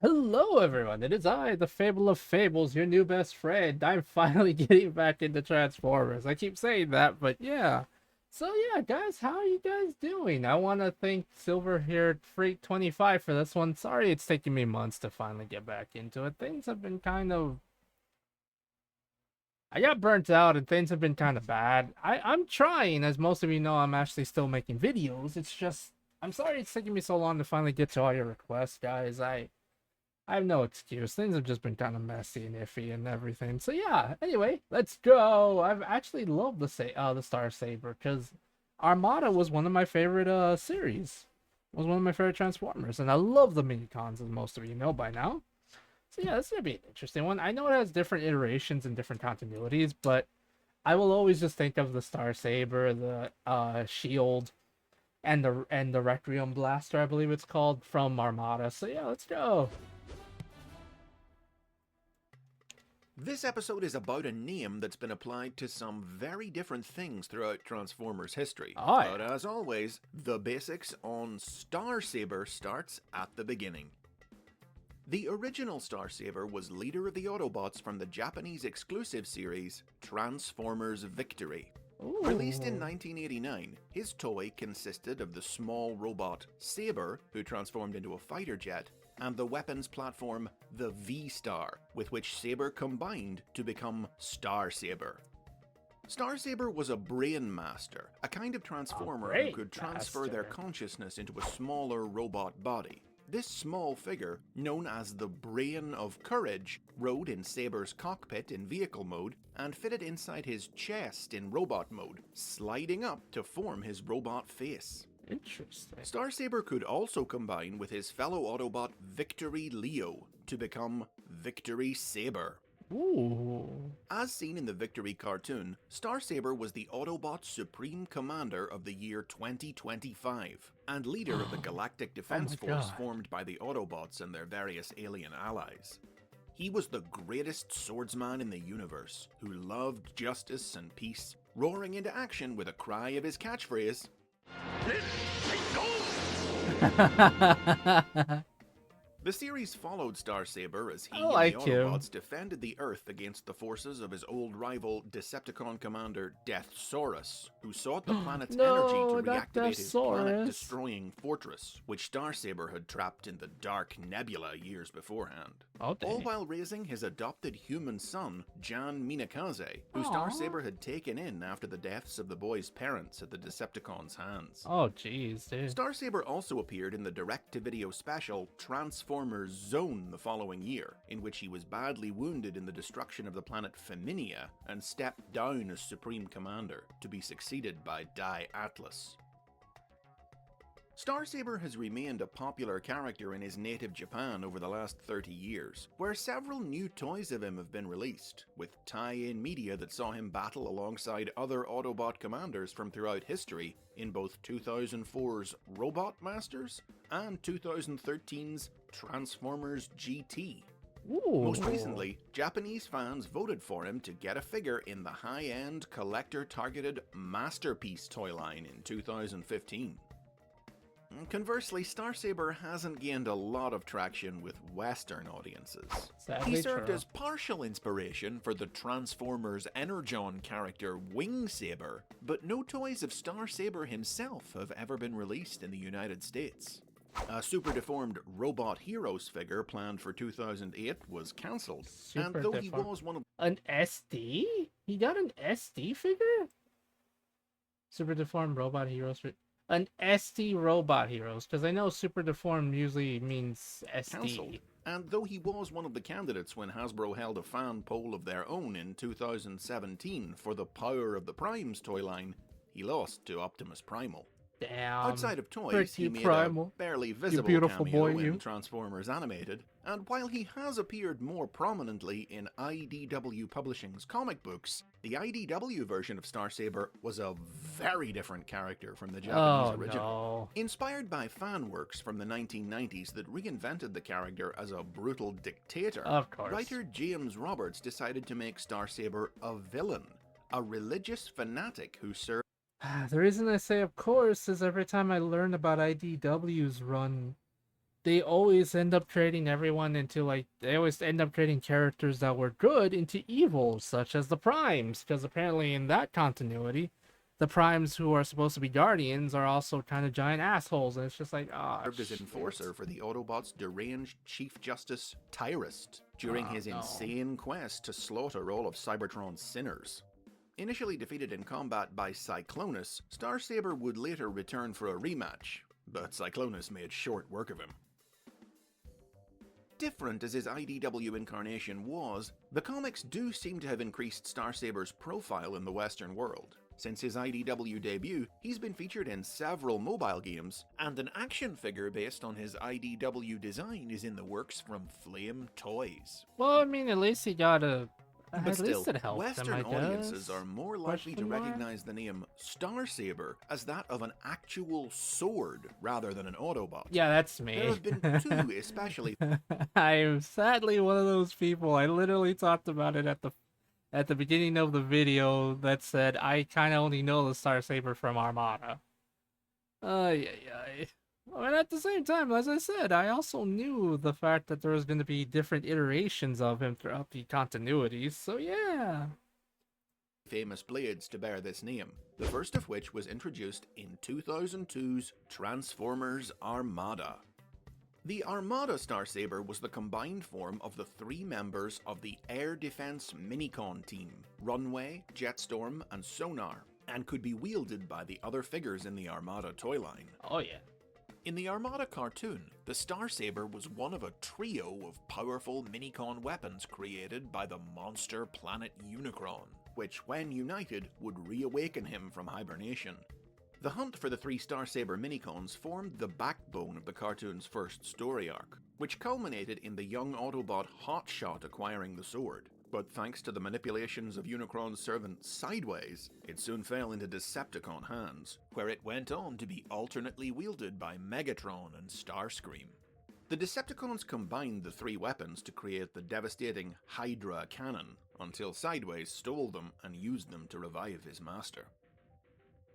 Hello, everyone. It is I, the Fable of Fables, your new best friend. I'm finally getting back into Transformers. I keep saying that, but yeah. So yeah, guys, how are you guys doing? I want to thank Silver-haired Freak 25 for this one. Sorry it's taking me months to finally get back into it. Things have been I got burnt out and things have been kind of bad. I'm trying, as most of you know, I'm actually still making videos. It's just I'm sorry it's taking me so long to finally get to all your requests, guys. I have no excuse. Things have just been kind of messy and iffy and everything. So yeah. Anyway, let's go. I've actually loved the Star Saber because Armada was one of my favorite series. It was one of my favorite Transformers, and I love the mini cons, as most of you know by now. So yeah, this is gonna be an interesting one. I know it has different iterations and different continuities, but I will always just think of the Star Saber, the Shield, and the Requiem Blaster, I believe it's called, from Armada. So yeah, let's go. This episode is about a name that's been applied to some very different things throughout Transformers history. Oh, But as always, the basics on Star Saber starts at the beginning. The original Star Saber was leader of the Autobots from the Japanese exclusive series Transformers Victory. Ooh. Released in 1989, his toy consisted of the small robot Saber, who transformed into a fighter jet, and the weapons platform, the V-Star, with which Saber combined to become Star Saber. Star Saber was a brain master, a kind of transformer who could transfer their consciousness into a smaller robot body. This small figure, known as the Brain of Courage, rode in Saber's cockpit in vehicle mode and fitted inside his chest in robot mode, sliding up to form his robot face. Interesting. Star Saber could also combine with his fellow Autobot Victory Leo to become Victory Saber. Ooh. As seen in the Victory cartoon, Star Saber was the Autobot Supreme Commander of the year 2025 and leader of the Galactic Defense Force formed by the Autobots and their various alien allies. He was the greatest swordsman in the universe, who loved justice and peace, roaring into action with a cry of his catchphrase, The series followed Star Saber as he and the Autobots defended the Earth against the forces of his old rival Decepticon commander Deathsaurus, who sought the planet's energy to reactivate his planet-destroying fortress, which Star Saber had trapped in the dark nebula years beforehand. All while raising his adopted human son, Jan Minakaze, who Star Saber had taken in after the deaths of the boy's parents at the Decepticons' hands. Oh jeez, dude. Star Saber also appeared in the direct-to-video special Transformers Zone the following year, in which he was badly wounded in the destruction of the planet Feminia and stepped down as Supreme Commander, to be succeeded by Die Atlas. Star Saber has remained a popular character in his native Japan over the last 30 years, where several new toys of him have been released, with tie-in media that saw him battle alongside other Autobot commanders from throughout history in both 2004's Robot Masters and 2013's Transformers GT. Ooh. Most recently, Japanese fans voted for him to get a figure in the high-end collector-targeted Masterpiece toy line in 2015. Conversely, Star Saber hasn't gained a lot of traction with Western audiences. He served as partial inspiration for the Transformers Energon character Wing Saber, but no toys of Star Saber himself have ever been released in the United States. A super deformed Robot Heroes figure planned for 2008 was cancelled, and though he was one of... An SD? He got an SD figure? Super deformed Robot Heroes figure? An SD Robot Heroes, because I know Super Deformed usually means SD. Cancelled. And though he was one of the candidates when Hasbro held a fan poll of their own in 2017 for the Power of the Primes toy line, he lost to Optimus Primal. Damn. Outside of toys, he made a barely visible cameo in Transformers Animated, and while he has appeared more prominently in IDW Publishing's comic books, the IDW version of Star Saber was a very different character from the Japanese original. No. Inspired by fan works from the 1990s that reinvented the character as a brutal dictator, writer James Roberts decided to make Star Saber a villain, a religious fanatic who served... The reason I say of course is every time I learn about IDW's run they always end up trading everyone into like they always end up trading characters that were good into evil, such as the Primes, because apparently in that continuity, the Primes who are supposed to be guardians are also kind of giant assholes, and it's just like, ah, Served as shit. enforcer for the Autobots' deranged Chief Justice Tyrist during Oh his no. insane quest to slaughter all of Cybertron's sinners. Initially defeated in combat by Cyclonus, Starsaber would later return for a rematch, but Cyclonus made short work of him. Different as his IDW incarnation was, the comics do seem to have increased Starsaber's profile in the Western world. Since his IDW debut, he's been featured in several mobile games, and an action figure based on his IDW design is in the works from Flame Toys. Well, I mean, at least he got a. But At least still, it helped him, Western I audiences guess. are more likely to Question mark? recognize the name Starsaber as that of an actual sword rather than an Autobot. Yeah, that's There me. have been two especially. I'm sadly one of those people. I literally talked about it at the beginning of the video that said I kind of only know the Star Saber from Armada. Yeah, yeah. And at the same time, as I said, I also knew the fact that there was going to be different iterations of him throughout the continuities. So yeah. Famous blades to bear this name, the first of which was introduced in 2002's Transformers Armada. The Armada Starsaber was the combined form of the three members of the Air Defense Minicon team, Runway, Jetstorm, and Sonar, and could be wielded by the other figures in the Armada toy line. Oh yeah. In the Armada cartoon, the Starsaber was one of a trio of powerful Minicon weapons created by the monster planet Unicron, which when united would reawaken him from hibernation. The hunt for the three Starsaber Minicons formed the backbone of the cartoon's first story arc, which culminated in the young Autobot Hotshot acquiring the sword. But thanks to the manipulations of Unicron's servant Sideways, it soon fell into Decepticon hands, where it went on to be alternately wielded by Megatron and Starscream. The Decepticons combined the three weapons to create the devastating Hydra cannon, until Sideways stole them and used them to revive his master.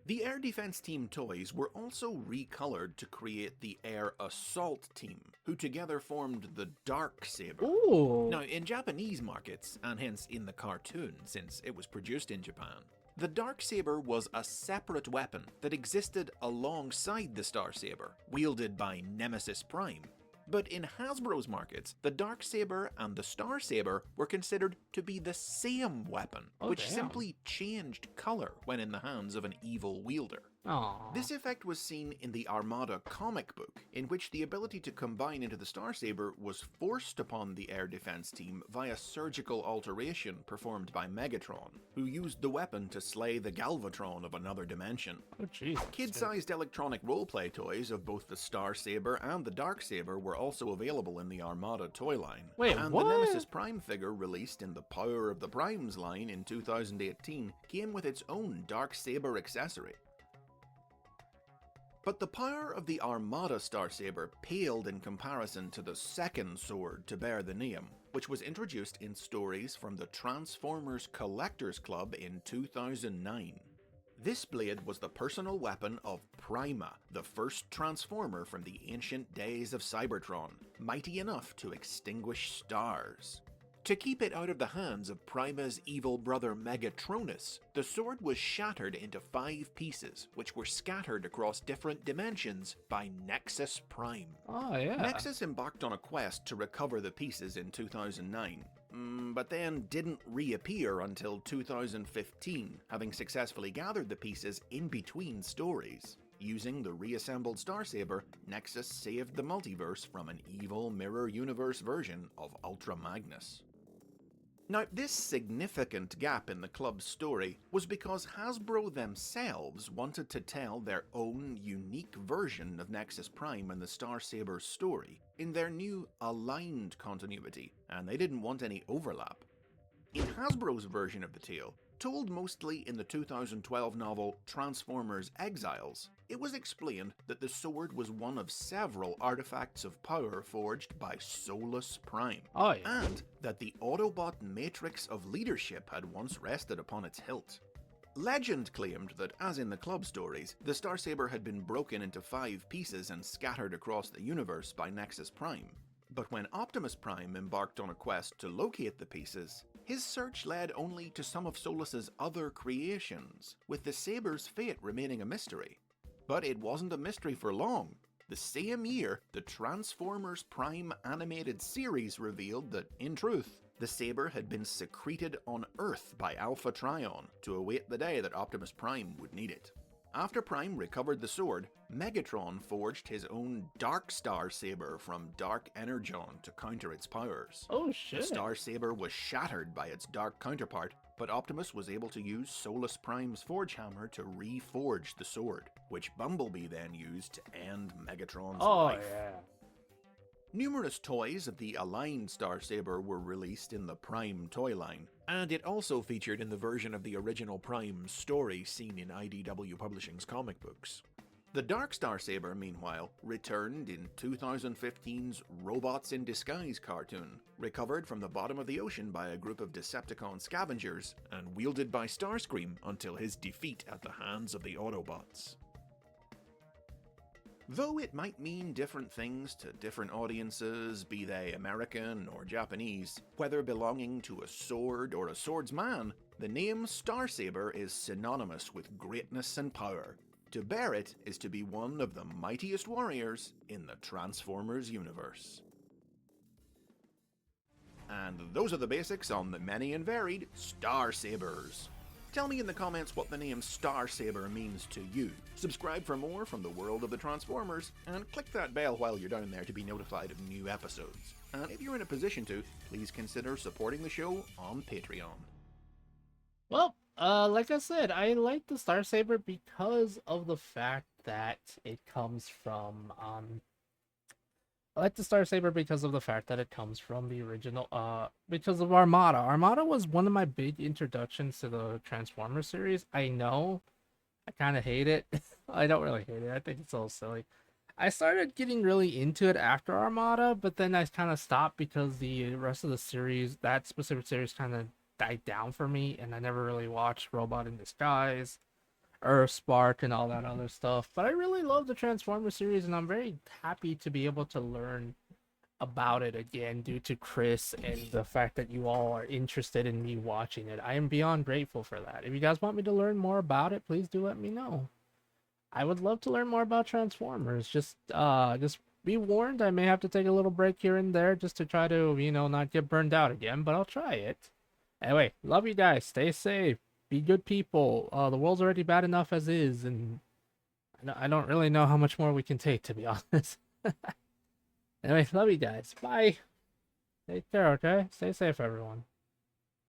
The Air Defense Team toys were also recolored to create the Air Assault Team, who together formed the Dark Saber. Ooh. Now, in Japanese markets, and hence in the cartoon since it was produced in Japan, the Dark Saber was a separate weapon that existed alongside the Star Saber, wielded by Nemesis Prime. But in Hasbro's markets, the Dark Saber and the Star Saber were considered to be the same weapon, which damn. simply changed color when in the hands of an evil wielder. Aww. This effect was seen in the Armada comic book, in which the ability to combine into the Star Saber was forced upon the Air Defense Team via surgical alteration performed by Megatron, who used the weapon to slay the Galvatron of another dimension. Oh jeez. Kid-sized electronic roleplay toys of both the Star Saber and the Dark Saber were also available in the Armada toy line. Wait, and what? the Nemesis Prime figure released in the Power of the Primes line in 2018 came with its own Dark Saber accessory. But the power of the Armada Starsaber paled in comparison to the second sword to bear the name, which was introduced in stories from the Transformers Collectors Club in 2009. This blade was the personal weapon of Prima, the first Transformer from the ancient days of Cybertron, mighty enough to extinguish stars. To keep it out of the hands of Prima's evil brother Megatronus, the sword was shattered into 5 pieces, which were scattered across different dimensions by Nexus Prime. Oh yeah. Nexus embarked on a quest to recover the pieces in 2009, but then didn't reappear until 2015, having successfully gathered the pieces in between stories. Using the reassembled Starsaber, Nexus saved the multiverse from an evil mirror universe version of Ultra Magnus. Now, this significant gap in the club's story was because Hasbro themselves wanted to tell their own unique version of Nexus Prime and the Starsaber story in their new aligned continuity, and they didn't want any overlap. In Hasbro's version of the tale, told mostly in the 2012 novel Transformers Exiles, it was explained that the sword was one of several artifacts of power forged by Solus Prime, Oh yeah. and that the Autobot matrix of leadership had once rested upon its hilt. Legend claimed that, as in the club stories, the Star Saber had been broken into 5 pieces and scattered across the universe by Nexus Prime. But when Optimus Prime embarked on a quest to locate the pieces, his search led only to some of Solus's other creations, with the Saber's fate remaining a mystery. But it wasn't a mystery for long. The same year, the Transformers Prime animated series revealed that, in truth, the Saber had been secreted on Earth by Alpha Trion to await the day that Optimus Prime would need it. After Prime recovered the sword, Megatron forged his own Dark Star Saber from Dark Energon to counter its powers. Oh shit. The Star Saber was shattered by its dark counterpart, but Optimus was able to use Solus Prime's Forge Hammer to reforge the sword, which Bumblebee then used to end Megatron's life. Yeah. Numerous toys of the aligned Star Saber were released in the Prime toy line, and it also featured in the version of the original Prime story seen in IDW Publishing's comic books. The Dark Star Saber, meanwhile, returned in 2015's Robots in Disguise cartoon, recovered from the bottom of the ocean by a group of Decepticon scavengers, and wielded by Starscream until his defeat at the hands of the Autobots. Though it might mean different things to different audiences, be they American or Japanese, whether belonging to a sword or a swordsman, the name Star Saber is synonymous with greatness and power. To bear it is to be one of the mightiest warriors in the Transformers universe. And those are the basics on the many and varied Star Sabers. Tell me in the comments what the name Star Saber means to you. Subscribe for more from the world of the Transformers, and click that bell while you're down there to be notified of new episodes. And if you're in a position to, please consider supporting the show on Patreon. Well, like I said, I like the Star Saber because of the fact that it comes from, I like the Star Saber because of the fact that it comes from the original, because of Armada. Armada was one of my big introductions to the Transformers series. I know, I kind of hate it. I don't really hate it. I think it's a little silly. I started getting really into it after Armada, but then I kind of stopped because the rest of the series, that specific series, kind of died down for me, and I never really watched Robot in Disguise, Earth Spark, and all that other stuff. But I really love the Transformers series, and I'm very happy to be able to learn about it again due to Chris and the fact that you all are interested in me watching it. I am beyond grateful for that. If you guys want me to learn more about it, please do let me know. I would love to learn more about Transformers. Just be warned, I may have to take a little break here and there just to try to, not get burned out again, but I'll try it. Anyway, love you guys. Stay safe. Be good people. The world's already bad enough as is, and I don't really know how much more we can take, to be honest. Anyway, love you guys. Bye. Take care, okay? Stay safe, everyone.